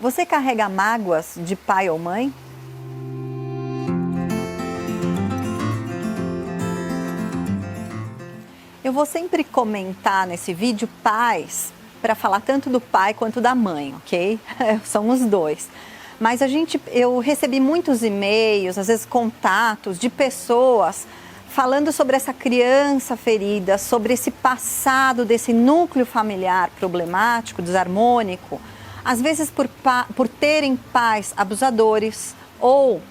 Você carrega mágoas de pai ou mãe? Eu vou sempre comentar nesse vídeo pais, para falar tanto do pai quanto da mãe, ok? São os dois. Mas eu recebi muitos e-mails, às vezes contatos de pessoas falando sobre essa criança ferida, sobre esse passado desse núcleo familiar problemático, desarmônico, às vezes por terem pais abusadores ou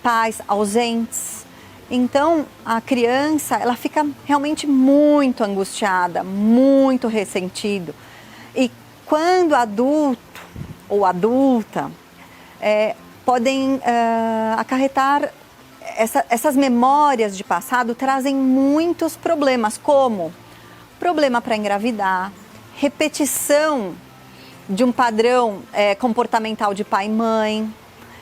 pais ausentes. Então, a criança, ela fica realmente muito angustiada, muito ressentido. E quando adulto ou adulta, podem acarretar essas memórias de passado trazem muitos problemas, como problema para engravidar, repetição de um padrão comportamental de pai e mãe.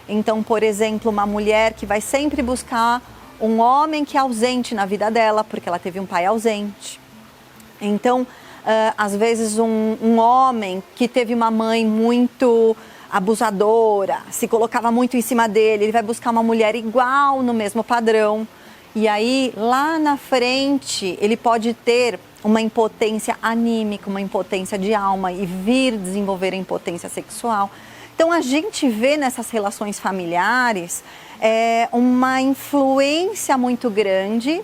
Então, por exemplo, uma mulher que vai sempre buscar um homem que é ausente na vida dela, porque ela teve um pai ausente. Então, às vezes um homem que teve uma mãe muito abusadora, se colocava muito em cima dele, ele vai buscar uma mulher igual no mesmo padrão. E aí, lá na frente, ele pode ter uma impotência anímica, uma impotência de alma e vir desenvolver a impotência sexual. Então, a gente vê nessas relações familiares uma influência muito grande,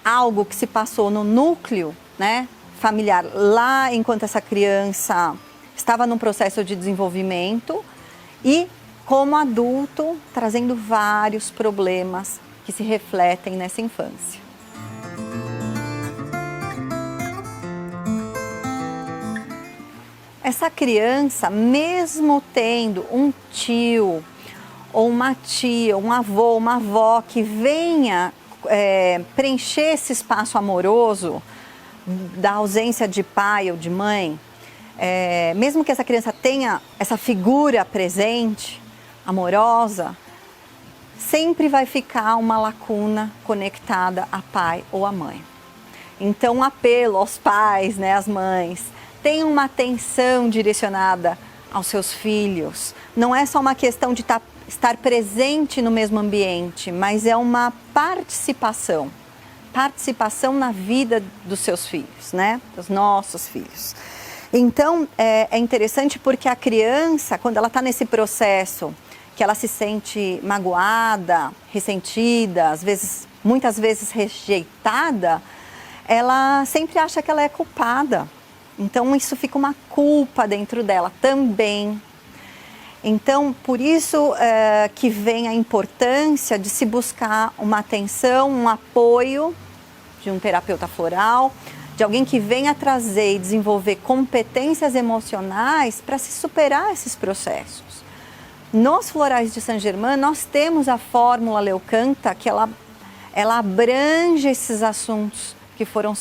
algo que se passou no núcleo, né, familiar, lá enquanto essa criança estava num processo de desenvolvimento e, como adulto, trazendo vários problemas que se refletem nessa infância. Essa criança, mesmo tendo um tio, ou uma tia, um avô, uma avó que venha preencher esse espaço amoroso da ausência de pai ou de mãe, mesmo que essa criança tenha essa figura presente, amorosa, sempre vai ficar uma lacuna conectada a pai ou a mãe. Então, um apelo aos pais, né, às mães, tenham uma atenção direcionada aos seus filhos. Não é só uma questão de estar presente no mesmo ambiente, mas é uma participação na vida dos seus filhos, né? Dos nossos filhos. Então, é interessante porque a criança, quando ela está nesse processo, que ela se sente magoada, ressentida, muitas vezes rejeitada, ela sempre acha que ela é culpada. Então, isso fica uma culpa dentro dela também. Então, por isso que vem a importância de se buscar uma atenção, um apoio de um terapeuta floral, de alguém que venha trazer e desenvolver competências emocionais para se superar esses processos. Nos florais de Saint-Germain, nós temos a fórmula Leucanta, que ela abrange esses assuntos que foram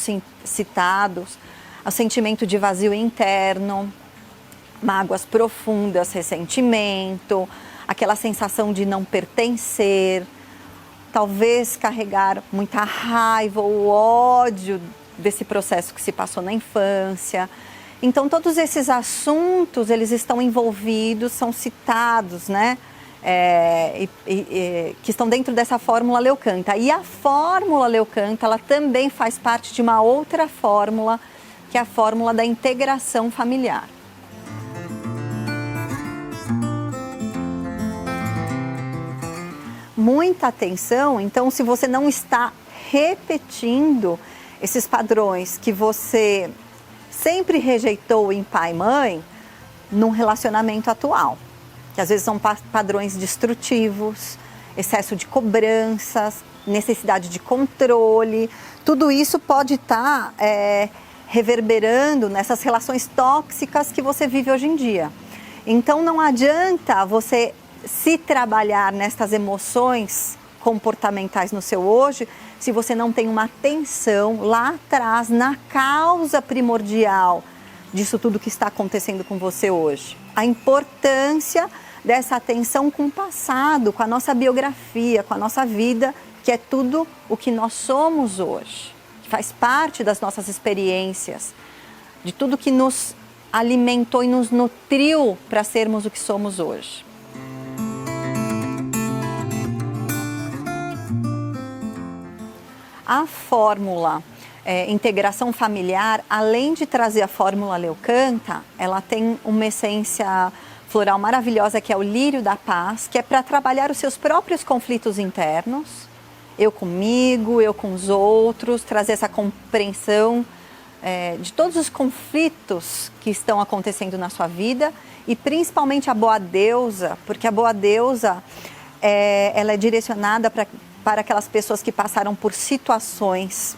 citados, o sentimento de vazio interno, mágoas profundas, ressentimento, aquela sensação de não pertencer, talvez carregar muita raiva ou ódio desse processo que se passou na infância. Então, todos esses assuntos, eles estão envolvidos, são citados, né? Que estão dentro dessa fórmula Leucanta. E a fórmula Leucanta, ela também faz parte de uma outra fórmula, que é a fórmula da integração familiar. Muita atenção, então, se você não está repetindo esses padrões que você sempre rejeitou em pai e mãe, num relacionamento atual, que às vezes são padrões destrutivos, excesso de cobranças, necessidade de controle, tudo isso pode estar reverberando nessas relações tóxicas que você vive hoje em dia. Então, não adianta você se trabalhar nestas emoções comportamentais no seu hoje, se você não tem uma atenção lá atrás, na causa primordial disso tudo que está acontecendo com você hoje. A importância dessa atenção com o passado, com a nossa biografia, com a nossa vida, que é tudo o que nós somos hoje, que faz parte das nossas experiências, de tudo que nos alimentou e nos nutriu para sermos o que somos hoje. A fórmula integração familiar, além de trazer a fórmula Leucanta, ela tem uma essência floral maravilhosa que é o lírio da paz, que é para trabalhar os seus próprios conflitos internos, eu comigo, eu com os outros, trazer essa compreensão de todos os conflitos que estão acontecendo na sua vida e principalmente a boa deusa, porque a boa deusa ela é direcionada para aquelas pessoas que passaram por situações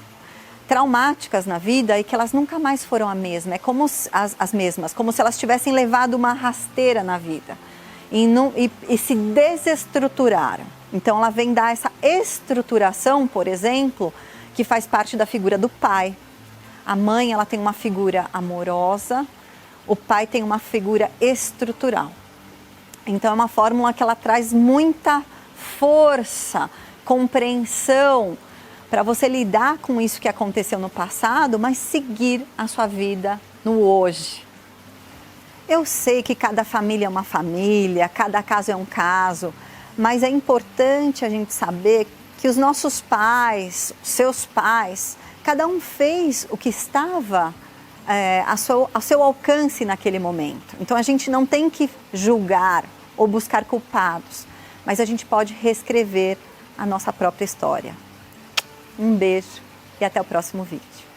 traumáticas na vida e que elas nunca mais foram a mesma, como as mesmas, como se elas tivessem levado uma rasteira na vida e se desestruturaram. Então ela vem dar essa estruturação, por exemplo, que faz parte da figura do pai. A mãe, ela tem uma figura amorosa, o pai tem uma figura estrutural. Então é uma fórmula que ela traz muita força, compreensão, para você lidar com isso que aconteceu no passado, mas seguir a sua vida no hoje. Eu sei que cada família é uma família, cada caso é um caso, mas é importante a gente saber que os nossos pais, os seus pais, cada um fez o que estava ao seu alcance naquele momento. Então a gente não tem que julgar ou buscar culpados, mas a gente pode reescrever a nossa própria história. Um beijo e até o próximo vídeo.